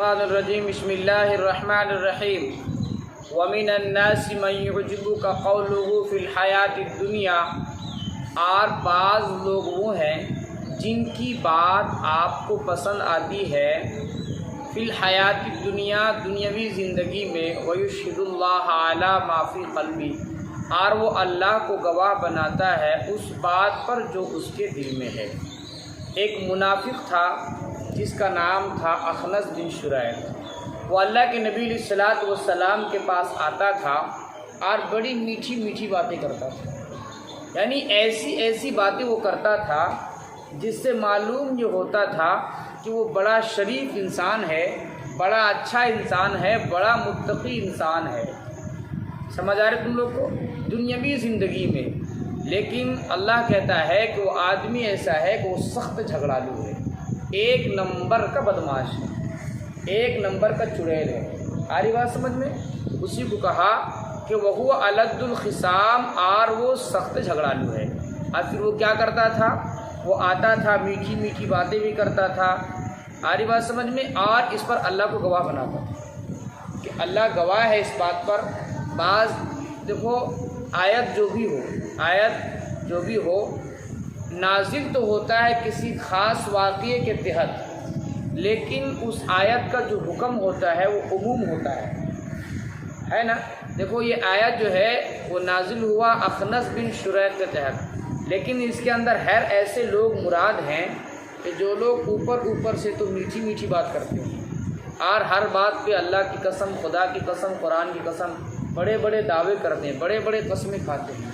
الرجیم بسم اللہ الرحمن الرحیم ومن الناس من يعجبك قوله في الحیات الدنیا، اور بعض لوگ وہ ہیں جن کی بات آپ کو پسند آتی ہے فی الحیات الدنیا، دنیاوی زندگی میں، ویشہد اللہ علی ما فی قلبی، اور وہ اللہ کو گواہ بناتا ہے اس بات پر جو اس کے دل میں ہے۔ ایک منافق تھا جس کا نام تھا اخنس بن شریح۔ وہ اللہ کے نبی علیہ الصلوۃ والسلام کے پاس آتا تھا اور بڑی میٹھی میٹھی باتیں کرتا تھا، یعنی ایسی ایسی باتیں وہ کرتا تھا جس سے معلوم یہ ہوتا تھا کہ وہ بڑا شریف انسان ہے، بڑا اچھا انسان ہے، بڑا متقی انسان ہے۔ سمجھ آ رہے تم لوگ کو؟ دنیاوی زندگی میں، لیکن اللہ کہتا ہے کہ وہ آدمی ایسا ہے کہ وہ سخت جھگڑالو ہے، ایک نمبر کا بدماش ہے، ایک نمبر کا چڑیل ہے۔ آ رہی بات سمجھ میں؟ اسی کو کہا کہ وہ الد الخصام، اور وہ سخت جھگڑالو ہے۔ اور پھر وہ کیا کرتا تھا؟ وہ آتا تھا، میٹھی میٹھی باتیں بھی کرتا تھا۔ آ رہی بات سمجھ میں؟ اور اس پر اللہ کو گواہ بناتا تھا کہ اللہ گواہ ہے اس بات پر۔ بعض دیکھو، آیت جو بھی ہو نازل تو ہوتا ہے کسی خاص واقعے کے تحت، لیکن اس آیت کا جو حکم ہوتا ہے وہ عموم ہوتا ہے نا۔ دیکھو، یہ آیت جو ہے وہ نازل ہوا اخنس بن شریح کے تحت، لیکن اس کے اندر ایسے لوگ مراد ہیں کہ جو لوگ اوپر سے تو میٹھی میٹھی بات کرتے ہیں اور ہر بات پہ اللہ کی قسم، خدا کی قسم، قرآن کی قسم، بڑے بڑے دعوے کرتے ہیں، بڑے بڑے قسمیں کھاتے ہیں،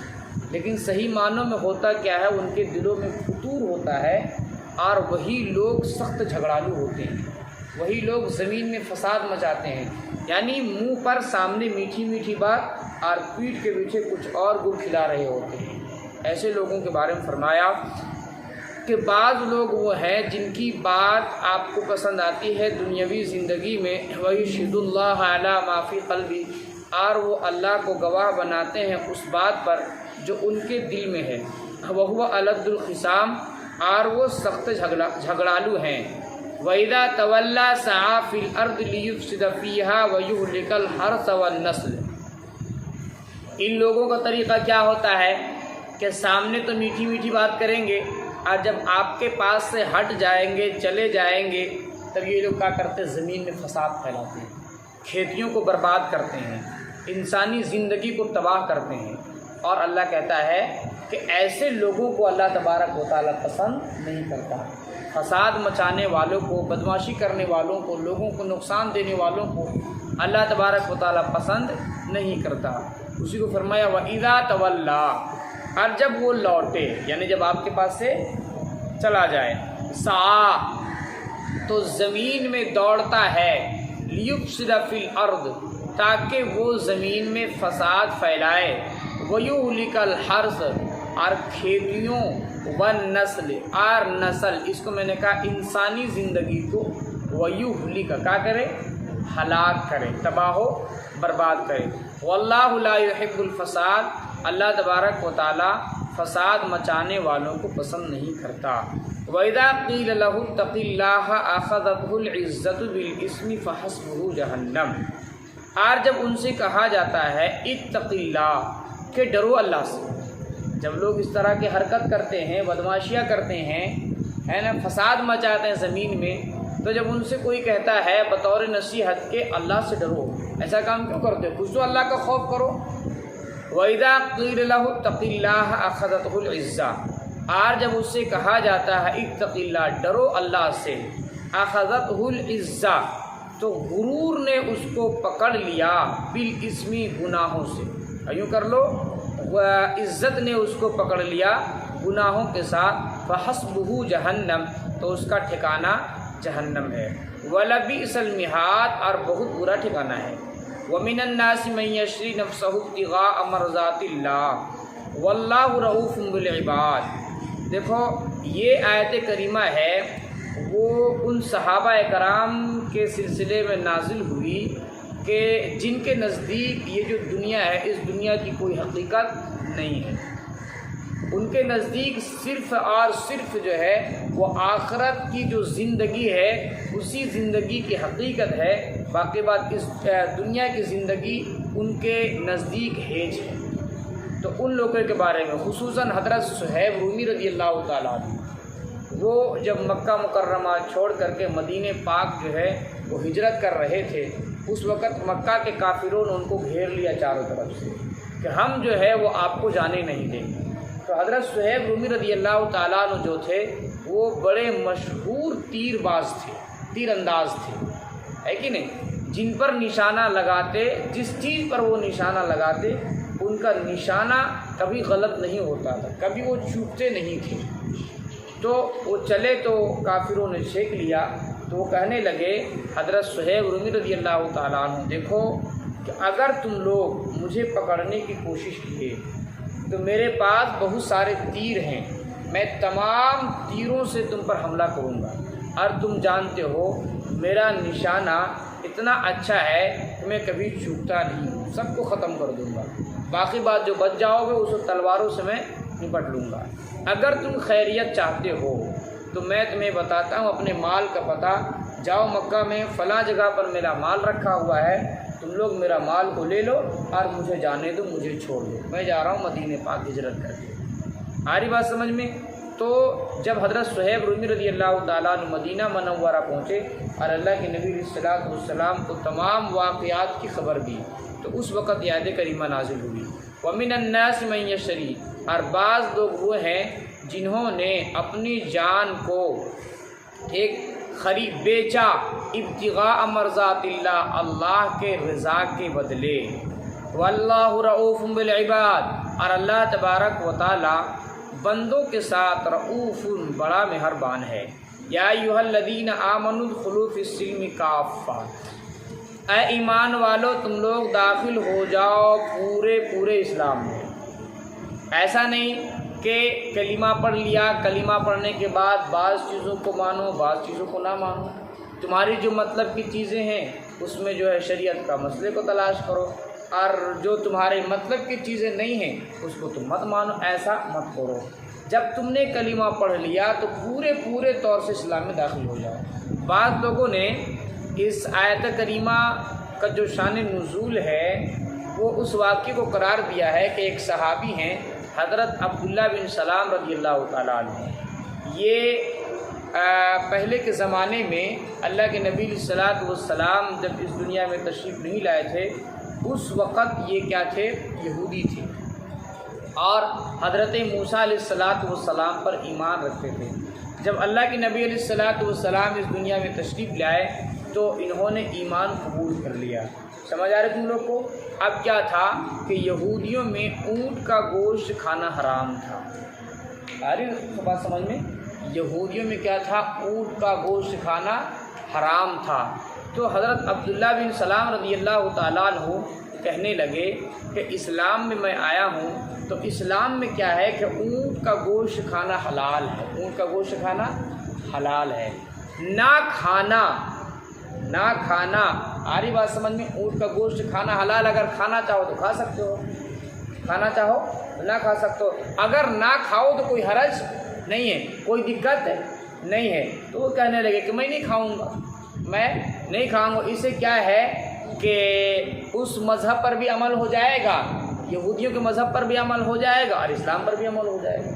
لیکن صحیح معنوں میں ہوتا کیا ہے؟ ان کے دلوں میں فتور ہوتا ہے، اور وہی لوگ سخت جھگڑالو ہوتے ہیں، وہی لوگ زمین میں فساد مچاتے ہیں، یعنی منہ پر سامنے میٹھی میٹھی بات اور پیٹھ کے پیچھے کچھ اور گل کھلا رہے ہوتے ہیں۔ ایسے لوگوں کے بارے میں فرمایا کہ بعض لوگ وہ ہیں جن کی بات آپ کو پسند آتی ہے دنیاوی زندگی میں، ویشہد اللہ علی ما فی قلبی، اور وہ اللہ کو گواہ بناتے ہیں اس بات پر جو ان کے دل میں ہے، وہ الد الخصام، اور وہ سخت جھگڑالو ہیں۔ وَإِذَا تَوَلَّى سَعَىٰ فِي الْأَرْضِ لِيُفْسِدَ فِيهَا وَيُهْلِكَ الْحَرْثَ وَالنَّسْلَ۔ ان لوگوں کا طریقہ کیا ہوتا ہے کہ سامنے تو میٹھی میٹھی بات کریں گے، اور جب آپ کے پاس سے ہٹ جائیں گے، چلے جائیں گے، تب یہ لوگ کیا کرتے ہیں؟ زمین میں فساد پھیلاتے ہیں، کھیتیوں کو برباد کرتے ہیں، انسانی زندگی کو تباہ کرتے ہیں۔ اور اللہ کہتا ہے کہ ایسے لوگوں کو اللہ تبارک و تعالیٰ پسند نہیں کرتا۔ فساد مچانے والوں کو، بدمعاشی کرنے والوں کو، لوگوں کو نقصان دینے والوں کو اللہ تبارک و تعالیٰ پسند نہیں کرتا۔ اسی کو فرمایا وَإِذَا تَوَلَّى، اور جب وہ لوٹے، یعنی جب آپ کے پاس سے چلا جائے، سعیٰ تو زمین میں دوڑتا ہے، لِيُفْسِدَ فِي الْأَرْضِ تاکہ وہ زمین میں فساد پھیلائے، وَيُهْلِكَ الْحَرْثَ اور کھیتیوں، وَالنَّسْلِ اور نسل، اس کو میں نے کہا انسانی زندگی کو، وَيُهْلِكَ کیا کرے؟ ہلاک کرے، تباہ و برباد کرے۔ وَاللَّهُ لَا يُحِبُّ الْفَسَادَ، اللہ تبارک و تعالیٰ فساد مچانے والوں کو پسند نہیں کرتا۔ وَإِذَا قِيلَ لَهُ اتَّقِ اللَّهَ أَخَذَتْهُ الْعِزَّةُ بِالْإِثْمِ فَحَسْبُهُ جَهَنَّمُ، اور جب ان سے کہا جاتا ہے اتق اللہ، کہ ڈرو اللہ سے، جب لوگ اس طرح کی حرکت کرتے ہیں، بدمعاشیاں کرتے ہیں، ہے نا، فساد مچاتے ہیں زمین میں، تو جب ان سے کوئی کہتا ہے بطور نصیحت کہ اللہ سے ڈرو، ایسا کام کیوں کرتے ہو؟ کچھ تو اللہ کا خوف کرو۔ وَإِذَا قِيلَ لَهُ اتَّقِ اللَّهَ أَخَذَتْهُ الْعِزَّةُ، اور جب اس سے کہا جاتا ہے اتق اللہ، ڈرو اللہ سے، أَخَذَتْهُ الْعِزَّةُ تو غرور نے اس کو پکڑ لیا، بالاسمی گناہوں سے، یوں کر لو عزت نے اس کو پکڑ لیا گناہوں کے ساتھ، فحسبہ جہنم تو اس کا ٹھکانہ جہنم ہے، وَلَبِئْسَ الْمِہَادُ اور بہت برا ٹھکانہ ہے۔ وَمِنَ النَّاسِ مَن يَشْرِي نَفْسَهُ ابْتِغَاءَ مَرْضَاتِ اللَّهِ وَاللَّهُ رَءُوفٌ بِالْعِبَادِ۔ دیکھو، یہ آیت کریمہ ہے وہ ان صحابہ کرام کے سلسلے میں نازل ہوئی کہ جن کے نزدیک یہ جو دنیا ہے، اس دنیا کی کوئی حقیقت نہیں ہے، ان کے نزدیک صرف اور صرف جو ہے وہ آخرت کی جو زندگی ہے اسی زندگی کی حقیقت ہے، باقی بات اس دنیا کی زندگی ان کے نزدیک ہیج ہے۔ تو ان لوگوں کے بارے میں خصوصاً حضرت صہیب رومی رضی اللہ تعالیٰ عنہ، وہ جب مکہ مکرمہ چھوڑ کر کے مدینہ پاک جو ہے وہ ہجرت کر رہے تھے، اس وقت مکہ کے کافروں نے ان کو گھیر لیا چاروں طرف سے کہ ہم جو ہے وہ آپ کو جانے نہیں دیں گے۔ تو حضرت صہیب رومی رضی اللہ تعالیٰ عنہ جو تھے وہ بڑے مشہور تیر باز تھے، تیر انداز تھے، ہے کہ نہیں؟ جن پر نشانہ لگاتے، جس چیز پر وہ نشانہ لگاتے ان کا نشانہ کبھی غلط نہیں ہوتا تھا، کبھی وہ چوکتے نہیں تھے۔ تو وہ چلے تو کافروں نے چھینک لیا، تو وہ کہنے لگے حضرت صہیب رومی رضی اللہ تعالیٰ عنہ، دیکھو کہ اگر تم لوگ مجھے پکڑنے کی کوشش کیے تو میرے پاس بہت سارے تیر ہیں، میں تمام تیروں سے تم پر حملہ کروں گا، اور تم جانتے ہو میرا نشانہ اتنا اچھا ہے کہ میں کبھی چوکتا نہیں ہوں، سب کو ختم کر دوں گا، باقی بات جو بچ جاؤ گے اس تلواروں سے میں نپٹ لوں گا۔ اگر تم خیریت چاہتے ہو تو میں تمہیں بتاتا ہوں اپنے مال کا پتہ، جاؤ مکہ میں فلاں جگہ پر میرا مال رکھا ہوا ہے، تم لوگ میرا مال کو لے لو اور مجھے جانے دو، مجھے چھوڑ دو، میں جا رہا ہوں مدینہ پاک ہجرت کر کے۔ آ رہی بات سمجھ میں؟ تو جب حضرت صہیب رومی رضی اللہ تعالیٰ عنہ مدینہ منورہ پہنچے اور اللہ کے نبی علیہ السلام کو تمام واقعات کی خبر دی، تو اس وقت یہ آیت کریمہ نازل ہوئی، وَمِنَ النَّاسِ مَن يَشْتَرِي، اور بعض لوگ وہ ہیں جنہوں نے اپنی جان کو ایک خرید بیچا، ابتغاء مرضات اللہ، اللہ کے رضا کے بدلے، واللہ رؤوف بالعباد، اور اللہ تبارک و تعالی بندوں کے ساتھ رؤوف بڑا مہربان ہے۔ یا ایھا الذین آمنوا ادخلوا فی السلم کافہ، اے ایمان والو تم لوگ داخل ہو جاؤ پورے اسلام میں۔ ایسا نہیں کہ کلمہ پڑھ لیا، کلمہ پڑھنے کے بعد بعض چیزوں کو مانو بعض چیزوں کو نہ مانو، تمہاری جو مطلب کی چیزیں ہیں اس میں جو ہے شریعت کا مسئلے کو تلاش کرو، اور جو تمہارے مطلب کی چیزیں نہیں ہیں اس کو تم مت مانو، ایسا مت کرو۔ جب تم نے کلمہ پڑھ لیا تو پورے طور سے اسلام میں داخل ہو جاؤ۔ بعض لوگوں نے اس آیت کریمہ کا جو شان نزول ہے وہ اس واقعے کو قرار دیا ہے کہ ایک صحابی ہیں حضرت عبداللہ بن سلام رضی اللہ تعالیٰ عنہ، یہ پہلے کے زمانے میں اللہ کے نبی علیہ السلام جب اس دنیا میں تشریف نہیں لائے تھے اس وقت یہ کیا تھے؟ یہودی تھے، اور حضرت موسیٰ علیہ السلام پر ایمان رکھتے تھے۔ جب اللہ کے نبی علیہ السلام اس دنیا میں تشریف لائے تو انہوں نے ایمان قبول کر لیا۔ سمجھ آ رہے تم لوگ کو؟ اب کیا تھا کہ یہودیوں میں اونٹ کا گوشت کھانا حرام تھا۔ آ رہی بات سمجھ میں؟ یہودیوں میں کیا تھا؟ اونٹ کا گوشت کھانا حرام تھا۔ تو حضرت عبداللہ بن سلام رضی اللہ تعالیٰ عنہ کہنے لگے کہ اسلام میں آیا ہوں، تو اسلام میں کیا ہے کہ اونٹ کا گوشت کھانا حلال ہے، اونٹ کا گوشت کھانا حلال ہے، نہ کھانا آ رہی بات سمجھ میں؟ اونٹ کا گوشت کھانا حلال، اگر کھانا چاہو تو کھا سکتے ہو، کھانا چاہو نہ کھا سکتے ہو، اگر نہ کھاؤ تو کوئی حرج نہیں ہے، کوئی دقت نہیں ہے۔ تو وہ کہنے لگے کہ میں نہیں کھاؤں گا، میں نہیں کھاؤں گا۔ اس سے کیا ہے کہ اس مذہب پر بھی عمل ہو جائے گا، یہودیوں کے مذہب پر بھی عمل ہو جائے گا اور اسلام پر بھی عمل ہو جائے گا۔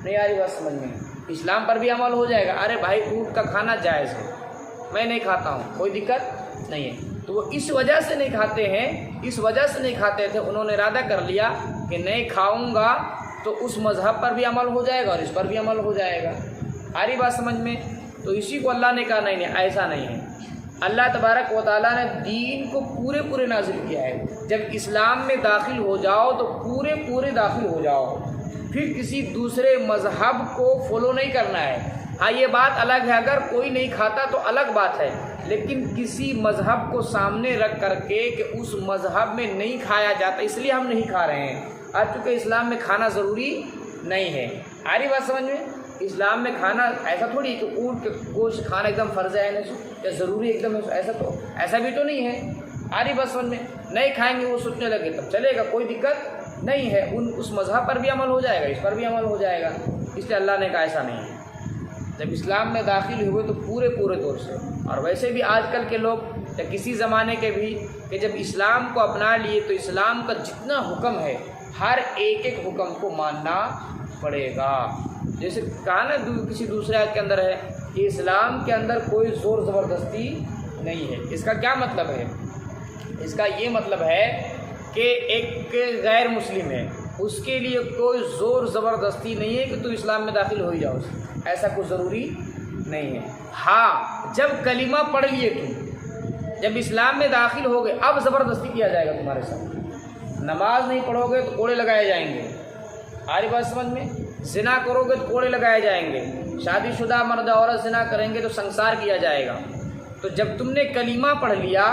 نہیں آ رہی بات سمجھ میں؟ اسلام پر بھی عمل ہو جائے گا، ارے بھائی اونٹ کا کھانا جائز ہے، میں نہیں کھاتا ہوں، کوئی دقت نہیں ہے۔ تو وہ اس وجہ سے نہیں کھاتے ہیں، اس وجہ سے نہیں کھاتے تھے، انہوں نے ارادہ کر لیا کہ نہیں کھاؤں گا تو اس مذہب پر بھی عمل ہو جائے گا اور اس پر بھی عمل ہو جائے گا۔ آ رہی بات سمجھ میں؟ تو اسی کو اللہ نے کہا نہیں ایسا نہیں ہے۔ اللہ تبارک و تعالیٰ نے دین کو پورے نازل کیا ہے، جب اسلام میں داخل ہو جاؤ تو پورے داخل ہو جاؤ، پھر کسی دوسرے مذہب کو فالو نہیں کرنا ہے۔ ہاں یہ بات الگ ہے، اگر کوئی نہیں کھاتا تو الگ بات ہے، لیکن کسی مذہب کو سامنے رکھ کر کے کہ اس مذہب میں نہیں کھایا جاتا اس لیے ہم نہیں کھا رہے ہیں، آج چونکہ اسلام میں کھانا ضروری نہیں ہے۔ آ رہی بات سمجھ میں؟ اسلام میں کھانا ایسا تھوڑی ہے کہ اونٹ کے گوشت کھانا ایک دم فرض ہے یا ضروری ایک دم، ایسا بھی تو نہیں ہے۔ آ رہی بات سمجھ میں؟ نہیں کھائیں گے وہ سوچنے لگے تب چلے گا، کوئی دقت نہیں ہے، اس مذہب پر بھی عمل ہو جائے گا، اس پر بھی عمل ہو جائے گا۔ اس لیے اللہ نے کہا ایسا نہیں ہے۔ جب اسلام میں داخل ہوئے تو پورے طور سے، اور ویسے بھی آج کل کے لوگ یا کسی زمانے کے بھی کہ جب اسلام کو اپنا لیے تو اسلام کا جتنا حکم ہے ہر ایک حکم کو ماننا پڑے گا۔ جیسے کہا نا کسی دوسرے آیت کے اندر ہے کہ اسلام کے اندر کوئی زور زبردستی نہیں ہے۔ اس کا کیا مطلب ہے؟ اس کا یہ مطلب ہے کہ ایک غیر مسلم ہے، اس کے لیے کوئی زور زبردستی نہیں ہے کہ تو اسلام میں داخل ہو ہی جاؤ، ایسا کوئی ضروری نہیں ہے۔ ہاں جب کلمہ پڑھ لیے تم، جب اسلام میں داخل ہو گئے، اب زبردستی کیا جائے گا تمہارے ساتھ۔ نماز نہیں پڑھو گے تو کوڑے لگائے جائیں گے، آری بات سمجھ میں؟ زنا کرو گے تو کوڑے لگائے جائیں گے، شادی شدہ مرد عورت زنا کریں گے تو سنسار کیا جائے گا۔ تو جب تم نے کلمہ پڑھ لیا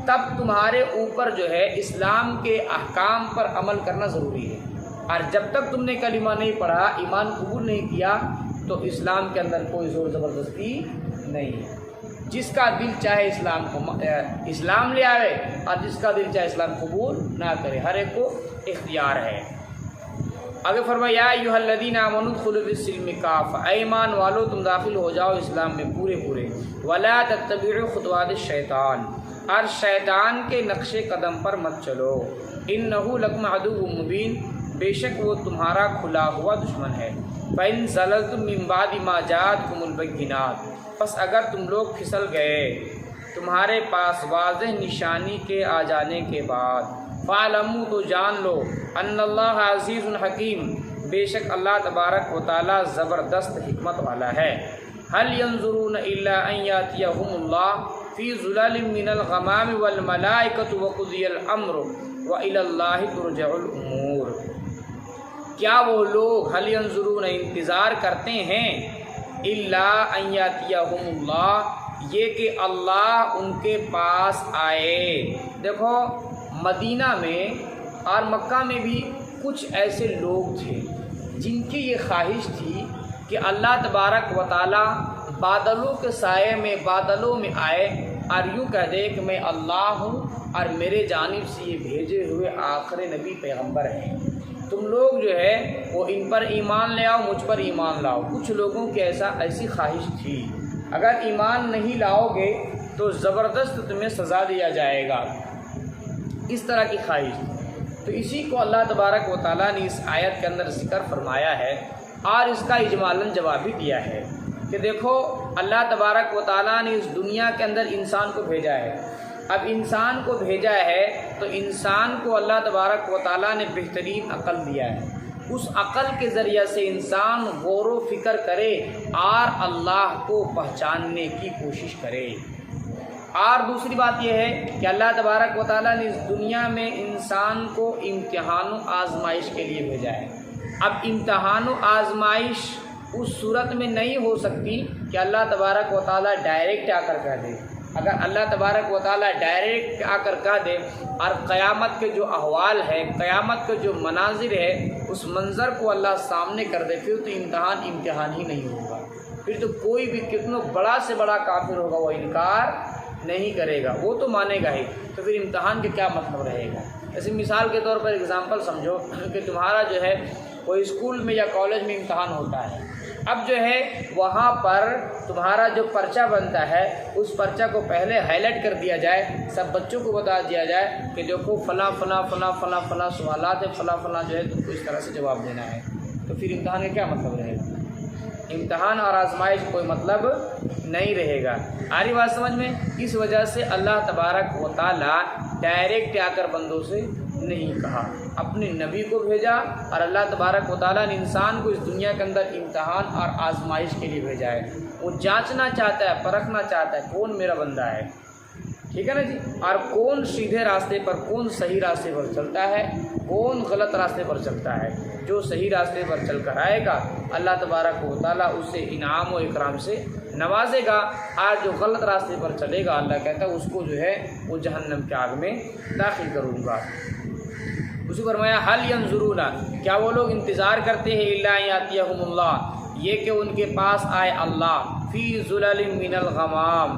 تب تمہارے اوپر جو ہے اسلام کے احکام پر عمل کرنا ضروری ہے، اور جب تک تم نے کلمہ نہیں پڑھا، ایمان قبول نہیں کیا، تو اسلام کے اندر کوئی زور زبردستی نہیں ہے۔ جس کا دل چاہے اسلام لے آئے، اور جس کا دل چاہے اسلام قبول نہ کرے، ہر ایک کو اختیار ہے۔ آگے فرمایا یا ایھا الذین آمنوا ادخلوا فی السلم کافۃ، اے ایمان والو تم داخل ہو جاؤ اسلام میں پورے ولا تتبعوا خطوات الشیطان، اور شیطان کے نقش قدم پر مت چلو، انہ لکم عدو مبین، بے شک وہ تمہارا کھلا ہوا دشمن ہے۔ فإن زللتم من بعد ما جاءتکم البینات، پس اگر تم لوگ پھسل گئے تمہارے پاس واضح نشانی کے آ جانے کے بعد، فاعلموا تو جان لو ان اللہ عزیز حکیم، بے شک اللہ تبارک و تعالی زبردست حکمت والا ہے۔ هل ينظرون الا ان یاتیہم اللہ فی ظلال من الغمام والملائکۃ وقضی الامر وإلی اللہ ترجع الامور، کیا وہ لوگ هل ينظرون انتظار کرتے ہیں الا ان یاتیہم اللہ، یہ کہ اللہ ان کے پاس آئے۔ دیکھو مدینہ میں اور مکہ میں بھی کچھ ایسے لوگ تھے جن کی یہ خواہش تھی کہ اللہ تبارک و تعالی بادلوں کے سائے میں بادلوں میں آئے اور یوں کہہ دے کہ میں اللہ ہوں اور میرے جانب سے یہ بھیجے ہوئے آخر نبی پیغمبر ہیں، تم لوگ جو ہے وہ ان پر ایمان لے آؤ، مجھ پر ایمان لاؤ۔ کچھ لوگوں کی ایسی خواہش تھی، اگر ایمان نہیں لاؤ گے تو زبردست تمہیں سزا دیا جائے گا، اس طرح کی خواہش تھی۔ تو اسی کو اللہ تبارک و تعالیٰ نے اس آیت کے اندر ذکر فرمایا ہے اور اس کا اجمالاً جواب بھی دیا ہے کہ دیکھو اللہ تبارک و تعالیٰ نے اس دنیا کے اندر انسان کو بھیجا ہے۔ اب انسان کو بھیجا ہے تو انسان کو اللہ تبارک و تعالیٰ نے بہترین عقل دیا ہے، اس عقل کے ذریعے سے انسان غور و فکر کرے اور اللہ کو پہچاننے کی کوشش کرے۔ اور دوسری بات یہ ہے کہ اللہ تبارک و تعالیٰ نے اس دنیا میں انسان کو امتحان و آزمائش کے لیے بھیجا ہے۔ اب امتحان و آزمائش اس صورت میں نہیں ہو سکتی کہ اللہ تبارک و تعالیٰ ڈائریکٹ آ کر کہہ دے۔ اگر اللہ تبارک و تعالیٰ ڈائریکٹ آ کر کہہ دے اور قیامت کے جو احوال ہے، قیامت کے جو مناظر ہے، اس منظر کو اللہ سامنے کر دے، پھر تو امتحان ہی نہیں ہوگا، پھر تو کوئی بھی کتنا بڑا سے بڑا کافر ہوگا وہ انکار نہیں کرے گا، وہ تو مانے گا ہی، تو پھر امتحان کا کیا مطلب رہے گا؟ ایسے مثال کے طور پر اگزامپل سمجھو کہ تمہارا جو ہے کوئی اسکول میں یا کالج میں امتحان ہوتا ہے، اب جو ہے وہاں پر تمہارا جو پرچہ بنتا ہے اس پرچہ کو پہلے ہائی لائٹ کر دیا جائے، سب بچوں کو بتا دیا جائے کہ دیکھو فلاں فلاں فلاں فلاں فلاں سوالات ہے، فلاں فلاں جو ہے تم کو اس طرح سے جواب دینا ہے، تو پھر امتحان کا کیا مطلب رہے گا؟ امتحان اور آزمائش کوئی مطلب نہیں رہے گا۔ آ رہی بات سمجھ میں؟ اس وجہ سے اللہ تبارک و تعالیٰ ڈائریکٹ آ کر بندوں سے نہیں کہا، اپنے نبی کو بھیجا، اور اللہ تبارک و تعالیٰ نے انسان کو اس دنیا کے اندر امتحان اور آزمائش کے لیے بھیجا ہے۔ وہ جانچنا چاہتا ہے، پرکھنا چاہتا ہے کون میرا بندہ ہے، ٹھیک ہے نا جی، اور کون سیدھے راستے پر، کون صحیح راستے پر چلتا ہے، کون غلط راستے پر چلتا ہے۔ جو صحیح راستے پر چل کر آئے گا اللہ تبارک و تعالیٰ اسے انعام و اکرام سے نوازے گا، اور جو غلط راستے پر چلے گا اللہ کہتا ہے اس کو جو ہے وہ جہنم کی آگ میں داخل کروں گا۔ اسی فرمایا حل ینظرون، کیا وہ لوگ انتظار کرتے ہیں الا یاتیہم اللہ، یہ کہ ان کے پاس آئے اللہ، فی ظلال من الغمام،